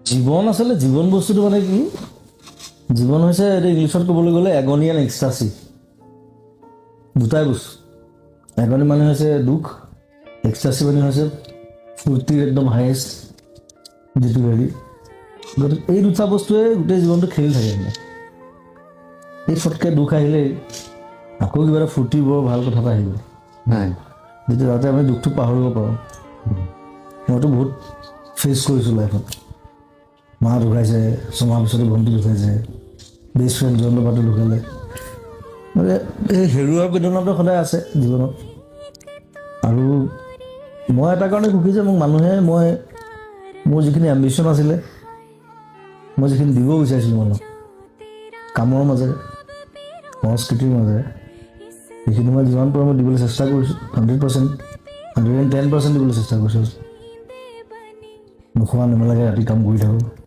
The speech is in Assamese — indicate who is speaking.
Speaker 1: জীৱন আচলতে জীৱন বস্তুটো মানে কি জীৱন হৈছে এইটো ইংলিছত ক'বলৈ গ'লে এগনি এণ্ড এক্সটাচি দুটাই বস্তু এগনি মানে হৈছে দুখ এক্সটাচি মানে হৈছে ফূৰ্তিৰ একদম হায়েষ্ট যিটো হেৰি গতিকে এই দুটা বস্তুৱে গোটেই জীৱনটো খেলি থাকে মানে এই ফটকৈ দুখ আহিলেই আকৌ কিবা এটা ফূৰ্তি বৰ ভাল কথা এটা আহিব
Speaker 2: নাই
Speaker 1: যিটো যাতে আমি দুখটো পাহৰিব পাৰোঁ মইতো বহুত ফেচ কৰিছোঁ লাইফত মা ঢুকাইছে ছমাহ পিছতে ভণ্টি ঢুকাইছে বেষ্ট ফ্ৰেণ্ড জন বাটো ঢুকালে মানে এই হেৰুৱাৰ বেদনাটো সদায় আছে জীৱনত আৰু মই এটা কাৰণে সুখী যে মোক মানুহে মোৰ যিখিনি এম্বিশ্যন আছিলে মই যিখিনি দিব বিচাৰিছিলোঁ মানুহক কামৰ মাজেৰে সংস্কৃতিৰ মাজেৰে সেইখিনি মই যিমান পাৰোঁ মই দিবলৈ চেষ্টা কৰিছোঁ 100% 110% দিবলৈ চেষ্টা কৰিছোঁ নোখোৱা নেমেলাকৈ ৰাতি কাম কৰি থাকোঁ